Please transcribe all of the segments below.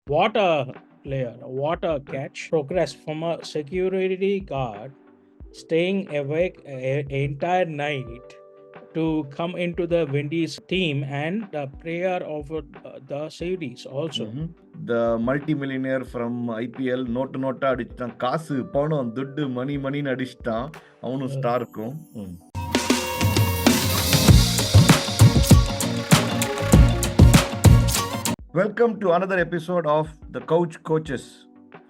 What a player, what a catch. Progress from a security guard staying awake entire night to come into the Windies team and the prayer of the series also. The multi-millionaire from IPL note NOTA அடிச்சிட்டான், காசு பணம் துட்டு மணின்னு அடிச்சிட்டான். அவனும் ஸ்டாருக்கும். Welcome to another episode of the Coaches.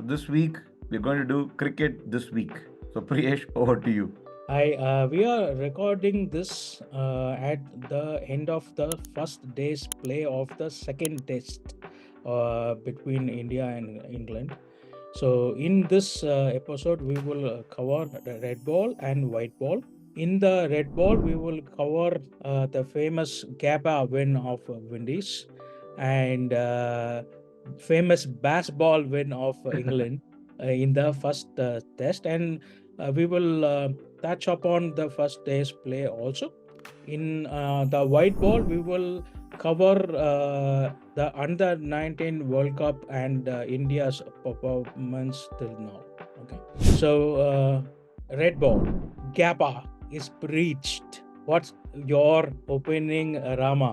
This week we're going to do cricket this week. So Priyesh, over to you. We are recording this at the end of the first day's play of the second test between India and England. So in this episode, we will cover the red ball and white ball. In the red ball, we will cover the famous gabba win of Windies and famous bazball win of England in the first test, and we will touch upon the first day's play also. In the white ball, we will cover the under 19 World Cup and India's performance till now. Okay, so red ball, gabba is breached. What's your opinion, Rama?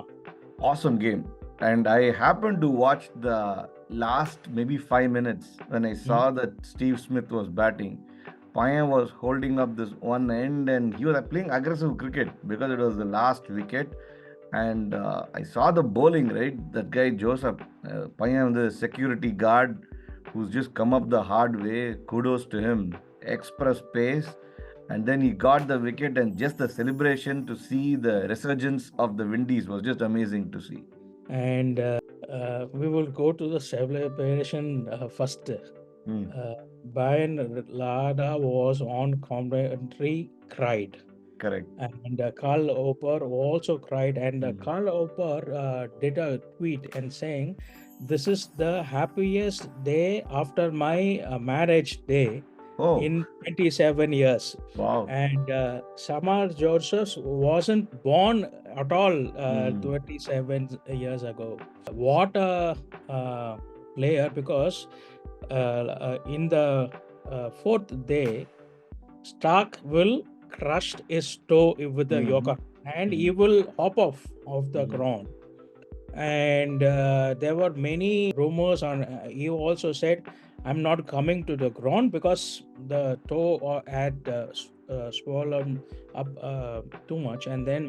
Awesome game. And I happened to watch the last maybe 5 minutes when I saw that Steve Smith was batting. Payam was holding up this one end and he was playing aggressive cricket because it was the last wicket. And I saw the bowling, right? That guy Joseph, Payam, the security guard who's just come up the hard way. Kudos to him. Express pace. And then he got the wicket, and just the celebration to see the resurgence of the Windies was just amazing to see. And we will go to the celebration first. Brian Lada was on commentary, cried. Correct. And Carl Oper also cried. And Carl Oper did a tweet and saying, "This is the happiest day after my marriage day in 27 years." Wow. And Shamar Joseph wasn't born at all 27 years ago. What a player, because in the fourth day, Stark will crush his toe with the Yorker and he will hop off of the ground. And there were many rumors on. He also said, "I'm not coming to the ground because the toe had swollen up too much." And then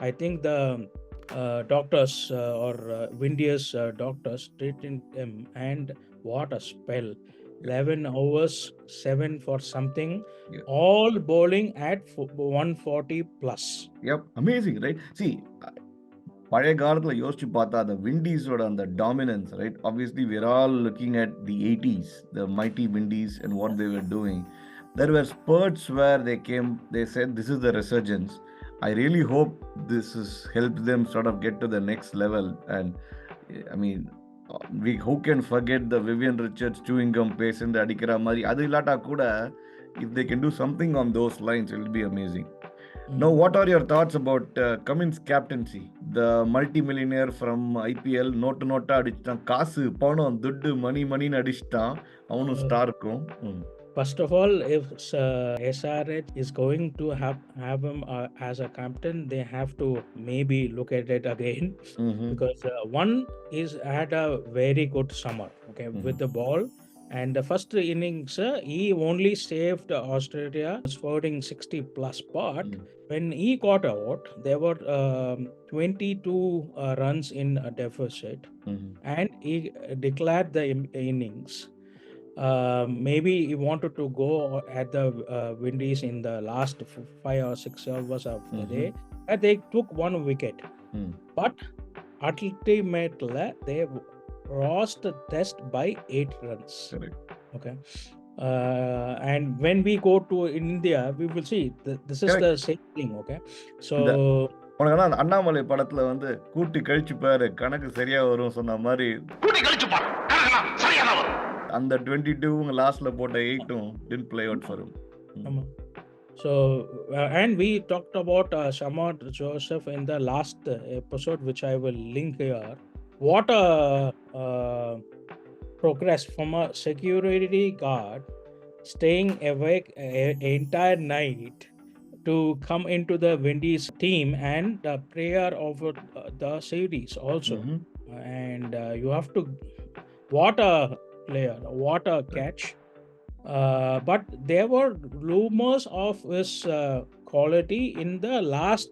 I think the doctors or Windia's doctors treated him, and what a spell. 11 hours, 7 for something, all bowling at 140 plus. Yep, amazing, right? See, பழைய காலத்தில் யோசிச்சு பார்த்தா the Windies-ஓட அந்த dominance, right? Obviously, we're all looking at the 80s, the mighty Windies and what they were doing. There were spurts where they said, this is the resurgence. I really hope this has helped them sort of get to the next level. And I mean, who can forget the Vivian Richards chewing gum patient அடிக்கிற மாதிரி? அது இல்லாட்டா கூட, if they can do something on those lines, it will be amazing. Now, what are your thoughts about Cummins' captaincy? The multi-millionaire from IPL note NOTA அடிச்சிட்டான், காசு பணம் துட்டு மணின்னு அடிச்சிட்டான். அவனும் ஸ்டாருக்கும். First of all, if SRH is going to have him as a captain, they have to maybe look at it again, because one is had a very good summer, okay, with the ball. And the first innings, he only saved Australia, scoring 60 plus. But when he got out, there were 22 runs in a deficit, and he declared the innings. Maybe he wanted to go at the Windies in the last 5 or 6 hours of the day, and they took one wicket. But ultimately, they lost the test by 8 runs. Correct. Okay. And when we go to India, we will see this is the same thing. Okay. So உனக்கு அந்த அண்ணாமலை படத்துல வந்து கூட்டி கழிச்சு பாரு கணக்கு சரியா வரும் சொன்ன மாதிரி அந்த 22 லாஸ்ட்ல போட்ட 8 didn't play out for him. So and we talked about Shamar Joseph in the last episode, which I will link here. What a progress from a security guard staying awake entire night to come into the Windies team and the player of the series also. Mm-hmm. And you have to, what a player, what a Right. catch. But there were rumors of his quality in the last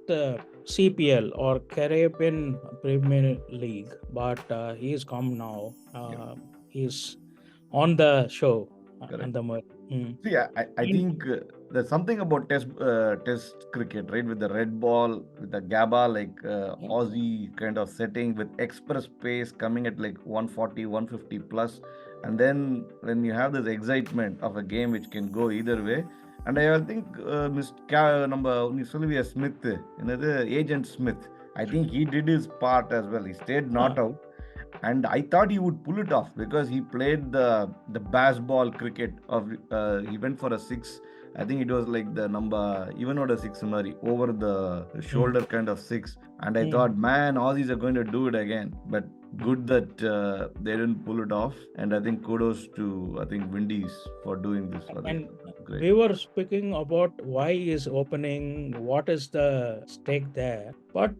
CPL or Caribbean Premier League, but he is come now. Yep. He's on the show. On Correct. the See, I in, think there's something about test cricket, right? With the red ball, with the gabba, like yeah, Aussie kind of setting with express pace coming at like 140, 150 plus. And then when you have this excitement of a game which can go either way. And I think number Sylvia Smith, the agent Smith, I think he did his part as well. He stayed uh, not out, and I thought he would pull it off because he played the bazball cricket of he went for a six. I think it was like the number even not a six Murray over the mm, shoulder kind of six, and I mm. thought, man, Aussies are going to do it again. But good that they didn't pull it off, and I think kudos to I think Windies for doing this. I think And great. we were speaking about why is opening, what is the stake there. But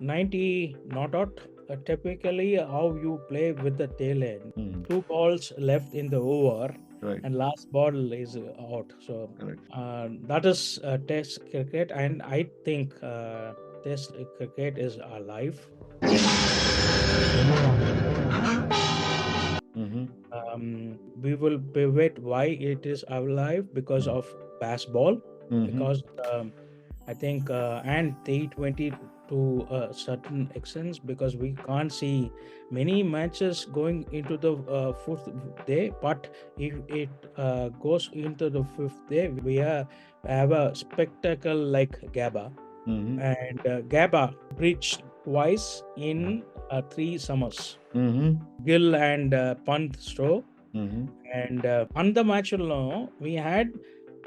90 not out. Typically, how you play with the tail end. Hmm. Two balls left in the over, Right. and last ball is out. So Correct. that is Test cricket, and I think Test cricket is alive. Mm-hmm. We will pivot why it is alive because of baseball, Mm-hmm. because I think and T20 to a certain extent, because we can't see many matches going into the fourth day, but if it goes into the fifth day, we have a spectacle like Gabba, Mm-hmm. and Gabba breached twice in 3 summers. Mm-hmm. Gill and Pant stroke. Mm-hmm. And on the match alone, we had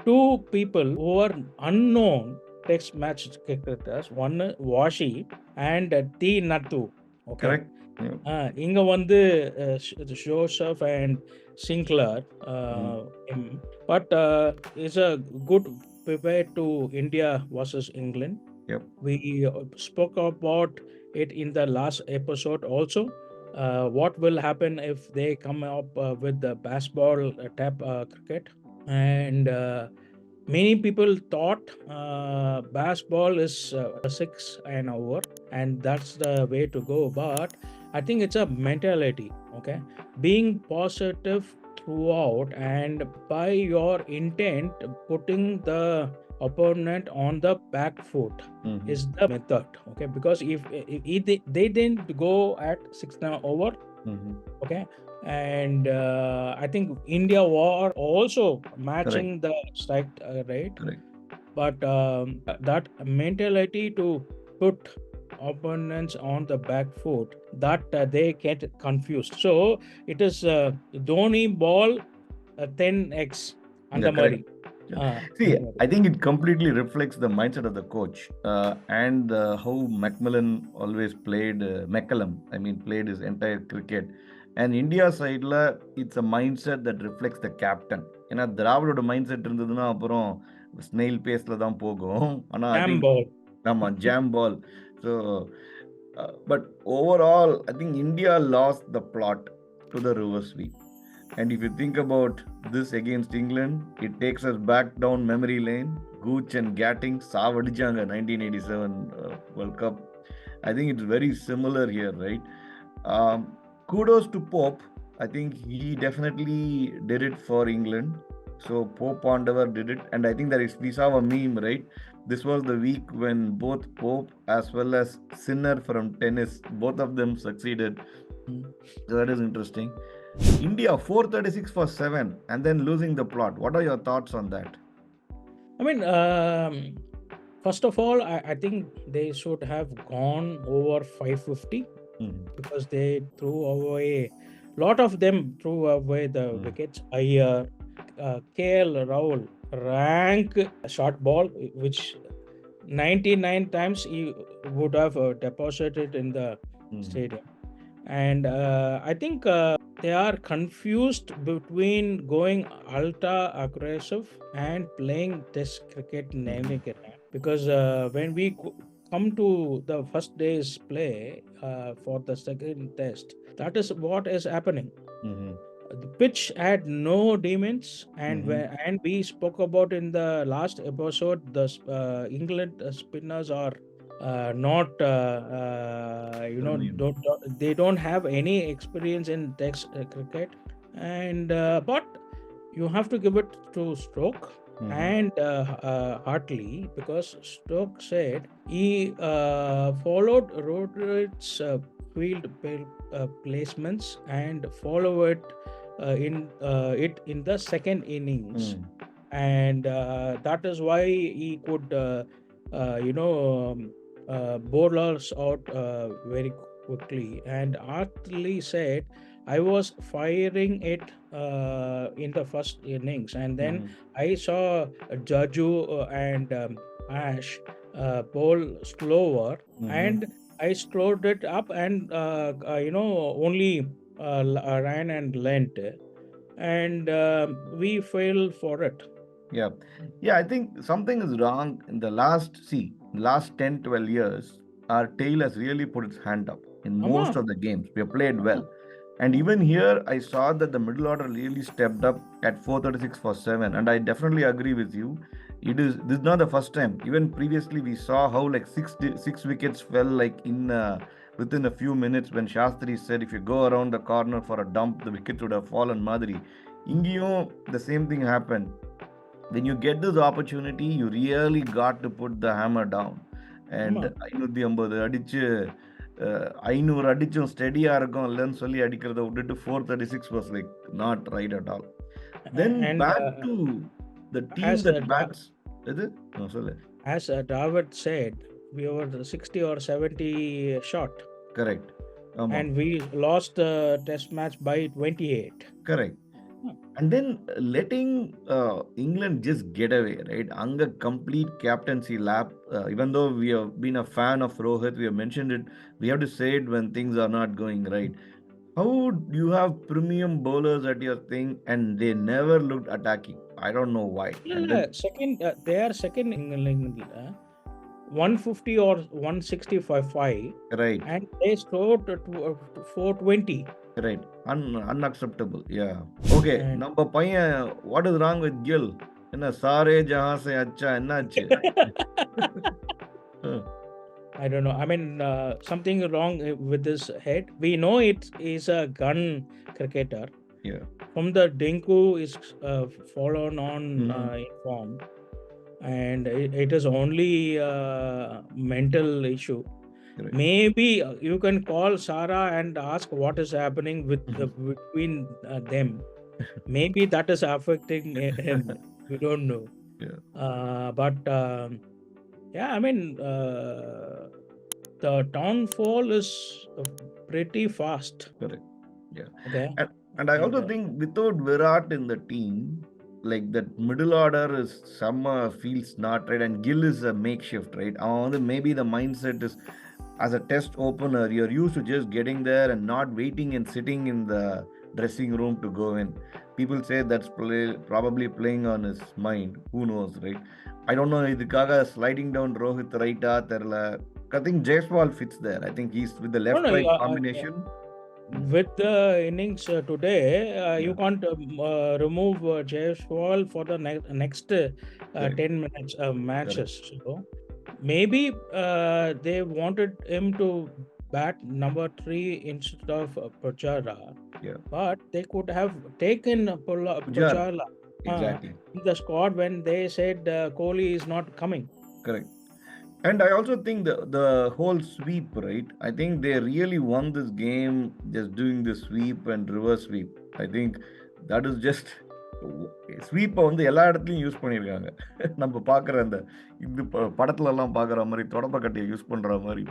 two people who were unknown text match cricketers. One Washi and T Nattu. Okay. Correct. Yeah. இங்க வந்து Joseph and Sinclair, Mm-hmm. but it's a good prepare to India versus England. Yep. We spoke about it in the last episode also. What will happen if they come up with the baseball tap cricket? And many people thought baseball is six and over, and that's the way to go. But I think it's a mentality, okay? Being positive throughout, and by your intent, putting the opponent on the back foot Mm-hmm. is the method, okay? Because if they didn't go at six and over, Mm-hmm. okay, and I think India were also matching Correct. the strike rate, Correct. but that mentality to put opponents on the back foot, that they get confused. So it is Dhoni ball 10x Yeah, under correct. Murray. Yeah. See, I think it completely reflects the mindset of the coach and how Macmillan always played McCallum. I mean, played his entire cricket. And India side, it's a mindset that reflects the captain. ஏன்னா திராவிடோட mind set இருந்ததுன்னா அப்புறம் snail பேஸ்ல தான் போகும் ஆனால் I Jam think ball. ஆமாம் jam ball so but overall I think India lost the plot to the reverse sweep. And if you think about this against England, it takes us back down memory lane. Gooch and Gatting, Savadijanga 1987 World Cup. I think it's very similar here, right? Kudos to Pope. I think he definitely did it for England. So Pope Pandavar did it, and I think that is we saw a meme, right? This was the week when both Pope as well as Sinner from tennis, both of them succeeded. So that is interesting. India 436 for 7 and then losing the plot. What are your thoughts on that? I mean, first of all, I think they should have gone over 550 because they threw away, a lot of them threw away the wickets. KL Rahul rank short ball, which 99 times he would have deposited in the stadium. And I think they are confused between going ultra aggressive and playing test cricket in Mhm. any cricket. Because when we come to the first day's play for the second test, that is what is happening. Mhm. The pitch had no demons, and Mhm. and we spoke about in the last episode, the England spinners are not Premium. they don't have any experience in Test cricket, and but you have to give it to Stoke Mhm. and Hartley, because Stoke said he followed Roderick's placements and follow it in the second innings, Mm. and that is why he could bowl us out very quickly. And Hartley said, I was firing it in the first innings, and then Mhm. I saw Jaju and Ash bowl slower, Mhm. and I slowed it up and only ran and lent, and we fell for it. Yeah. Yeah, I think something is wrong in the last 10, 12 years, our tail has really put its hand up in most Amma, of the games. We have played ah, well. And ah, even here, I saw that the middle order really stepped up at 436 for 7. And I definitely agree with you. This is not the first time. Even previously, we saw how like six wickets fell like in within a few minutes when Shastri said if you go around the corner for a dump, the wickets would have fallen Madri. Ingio, the same thing happened. When you get this opportunity, you really got to put the hammer down. And Amma. 550 அடிச்சு 500 அடிச்சும் ஸ்டெடியாக இருக்கும் இல்லைன்னு சொல்லி அடிக்கிறத விட்டுட்டு 436 was like not right at all. Then And back to the team as that bats. எது சொல்லு. David said, we were 60 or 70 shot, Correct. ஆமாம். and we lost the test match by 28. Correct. Hmm. And then letting England just get away, right? Anga complete captaincy lap. Even though we have been a fan of Rohit, we have mentioned it. We have to say it when things are not going right. How do you have premium bowlers at your thing and they never looked attacking? I don't know why. And then, Second, they are second in England, 150 or 165, right, and they scored to 420. right, unacceptable. Yeah. Okay, And நம்ம பையன், what is wrong with Gill? என்ன சாரே Jahan se அச்சா என்னாச்சு? I don't know. I mean, something wrong with his head. We know it is a gun cricketer. Yeah. From the Dinku is fallen on Mm-hmm. in form, and it is only mental issue. Right. Maybe you can call Sarah and ask what is happening with between them. Maybe that is affecting him. We don't know. Yeah. But yeah, I mean, the downfall is pretty fast. Correct. Yeah. Okay, And I and also think without Virat in the team, like that middle order is some feels not right, and Gill is a makeshift, right? Maybe the mindset is as a test opener, you're used to just getting there and not waiting and sitting in the dressing room to go in. People say that's probably playing on his mind. Who knows, right? I don't know. இதுக்காக sliding down Rohit ரைட்டா தெரியல. I think Jaiswal fits there. I think he's with the no, no. left-right combination. With the innings today, you Yeah, can't remove Jaiswal for the next correct, 10 minutes correct. matches. So maybe they wanted him to bat number 3 instead of Pujara, Yeah, but they could have taken Pujara, Pujara exactly, in the squad when they said Kohli is not coming. correct. And I also think the whole sweep, right? I think they really won this game just doing the sweep and reverse sweep. I think that is just ஸ்வீப்பை வந்து எல்லா இடத்துலையும் use பண்ணியிருக்காங்க. நம்ம பார்க்குற அந்த இது படத்துல எல்லாம் பார்க்குற மாதிரி தொடப்பக்கட்டையை யூஸ் பண்ணுற மாதிரி.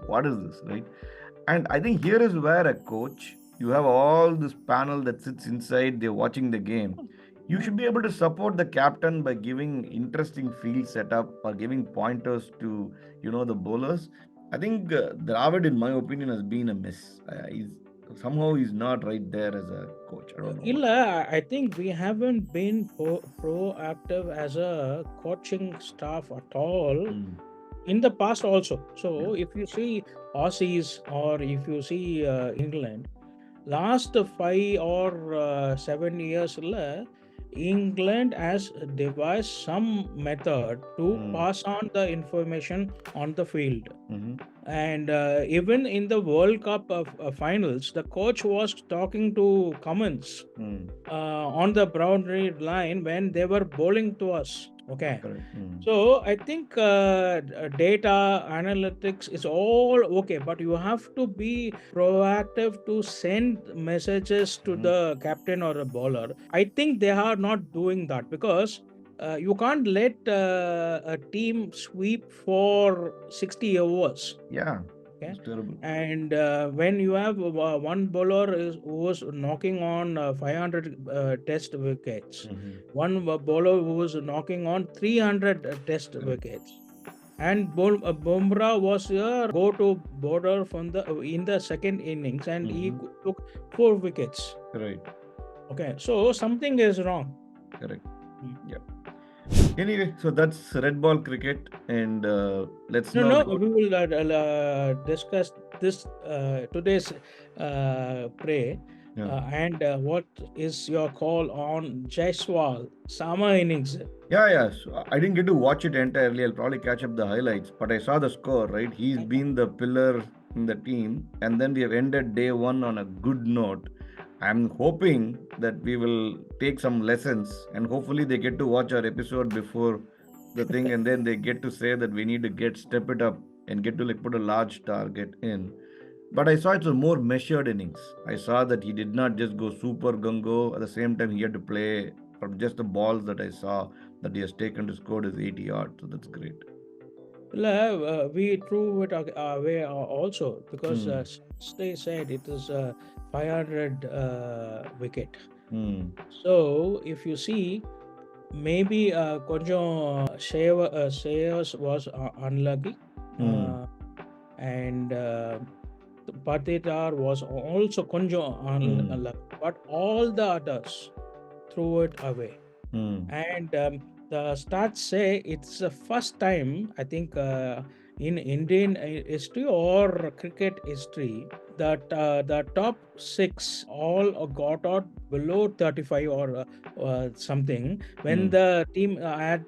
What is this, right? And I think here is where a coach, you have all this panel that sits inside, they're watching the game. You should be able to support the captain by giving interesting field setup or giving pointers to, the bowlers. I think Dravid, in my opinion, has been a miss. He's not right there as a coach. I don't know why. Illa, I think we haven't been proactive as a coaching staff at all Mm, in the past also. yeah. So if you see Aussies or if you see England, last 5 or 7 years, England has devised some method to Mm, pass on the information on the field. mm-hmm, And even in the World Cup of, finals, the coach was talking to Cummins mm, on the boundary line when they were bowling to us. Okay. correct. Mm, So I think data analytics is all okay, but you have to be proactive to send messages to mm-hmm. the captain or a bowler. I think they are not doing that because you can't let a team sweep for 60 overs. Yeah, Okay. it's terrible. And when you have one bowler who was knocking on 500 test wickets, Mm-hmm, one bowler who was knocking on 300 test correct. wickets, and Bumrah was a go-to bowler from the in the second innings, and he Mm-hmm, took 4 wickets. right. Okay, so something is wrong. Correct. Mm. Yeah. Anyway, so that's red ball cricket, and let's No, now no, go. we will discuss this today's prey. Yeah. And what is your call on Jaiswal summer innings? Yeah, yeah. So I didn't get to watch it entirely. I'll probably catch up the highlights, but I saw the score, right? He's been the pillar in the team, and then we have ended day one on a good note. I'm hoping that we will take some lessons, and hopefully they get to watch our episode before the thing, and then they get to say that we need to get step it up and get to like put a large target in. But I saw it was more measured innings. I saw that he did not just go super gungo. At the same time, he had to play from just the balls that I saw that he has taken to score his 80 yards. So that's great. We threw it away also because Hmm. they said it is a 500 wicket. Hmm. So if you see, maybe கொஞ்சம் Shavers was unlucky, Hmm. uh, and Patitar was also கொஞ்சம் Hmm. unlucky, but all the others threw it away. Hmm. And the stats say it's the first time, I think, in Indian history or cricket history that the top six all got out below 35 or something when Hmm. the team had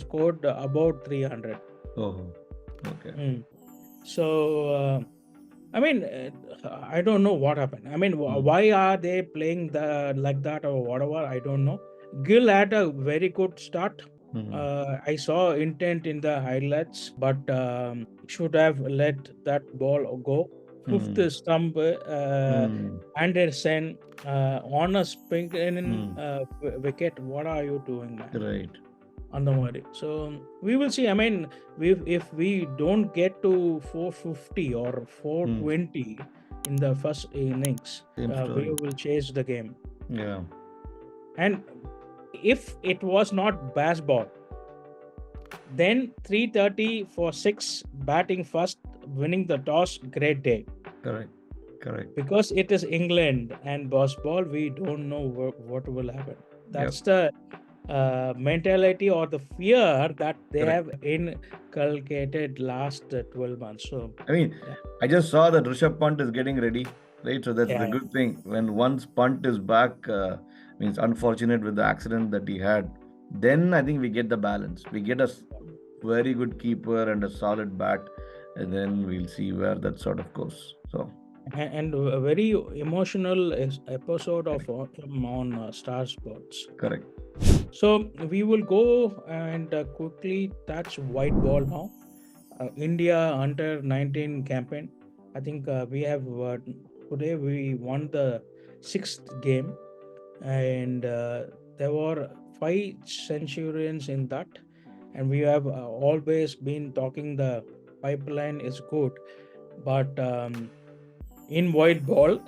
scored about 300. Oh. Okay. Mm. So I mean, I don't know what happened. I mean, Hmm. why are they playing the like that or whatever? I don't know. Gill had a very good start. Hmm. I saw intent in the highlights, but should have let that ball go. Hmm. Fifth stump, Hmm. Anderson on a spin Hmm. wicket. What are you doing, man? Right. On the Murray. So we will see. I mean, if we don't get to 450 or Hmm. 420 in the first innings, Same we story. will chase the game. Yeah. And if it was not baseball, then 330 for 6 batting first, winning the toss, great day. Correct. Correct. Because it is England and baseball, we don't know what will happen. Yep. That's the mentality or the fear that they Correct. have inculcated last 12 months. So, I mean, yeah, I just saw that Rishabh Pant is getting ready, right? So that's the yeah, good thing. When once Pant is back, means unfortunate with the accident that he had, then I think we get the balance. We get a very good keeper and a solid bat, and then we'll see where that sort of goes. So, and a very emotional episode of correct. autumn on Star Sports. Correct. So we will go and quickly touch white ball now. India under 19 campaign. I think we have today we won the sixth game, and there were 5 centurions in that, and we have always been talking the pipeline is good, but in white ball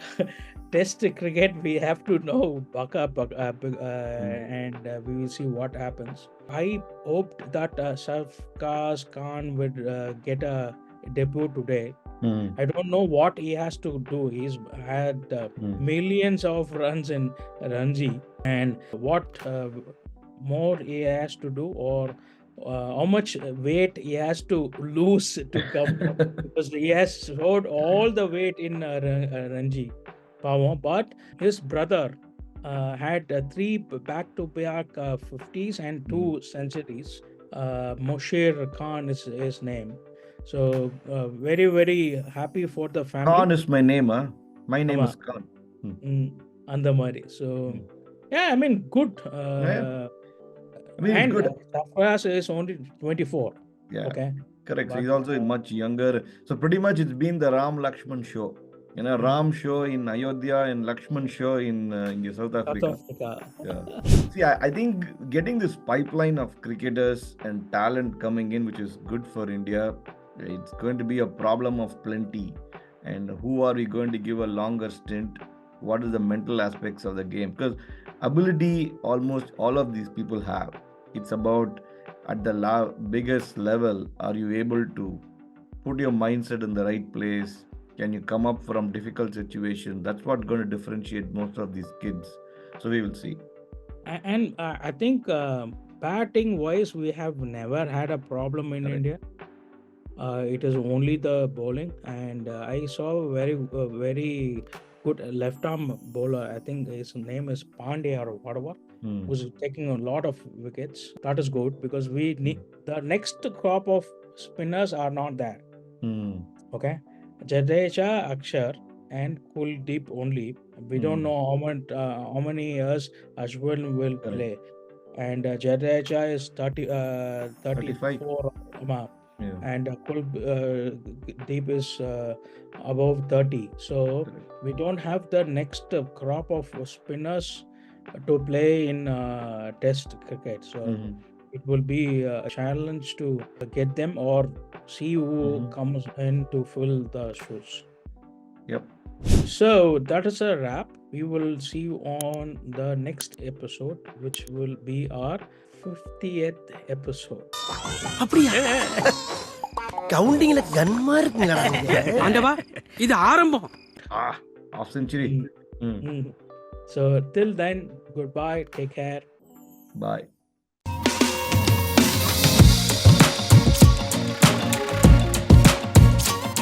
test cricket we have to know buck up, Mm. and we will see what happens. I hoped that Sarfkaz Khan would get a debut today. Mm. I don't know what he has to do. He's had millions of runs in Ranji, and what more he has to do, or how much weight he has to lose to come, because he has showed all the weight in Ranji Power. But his brother had three back-to-back 50s and two centuries. Mosher Khan is his name. So very, very happy for the family. Khan is my name, huh? My name ஆமா. is Khan. Mm. அந்த மாதிரி. So Mm. yeah, I mean good. Yeah. I mean, it's And good. Safras is only 24. Yeah, Okay. correct. So But he's also much younger. So pretty much it's been the Ram Lakshman show. You know, Ram show in Ayodhya and Lakshman show in South South Africa. Africa. Yeah. See, I think getting this pipeline of cricketers and talent coming in, which is good for India, it's going to be a problem of plenty. And who are we going to give a longer stint? What is the mental aspects of the game? Because ability, almost all of these people have. It's about at the biggest level, are you able to put your mindset in the right place? Can you come up from difficult situations? That's what's going to differentiate most of these kids. So we will see. And I think batting wise, we have never had a problem in Correct. India. It is only the bowling, and I saw very good left arm bowler. I think his name is Pandya or whatever, who's taking a lot of wickets. That is good, because we need the next crop of spinners are not there. Okay, Jadeja, Akshar, and Kuldeep only. We don't know how many years Ashwin will Correct. play, and Jadeja is 35. 34. Yeah. And Kuldeep is above 30. So Correct. we don't have the next crop of spinners to play in Test cricket. So it will be a challenge to get them, or see who comes in to fill the shoes. Yep. So that is a wrap. We will see you on the next episode, which will be our 50th episode. அப்படியா கவுண்டிங்ல கன்மா இருக்குங்கடா ஆண்டவா இது ஆரம்பம் Half century. So till then, goodbye, take care. Bye.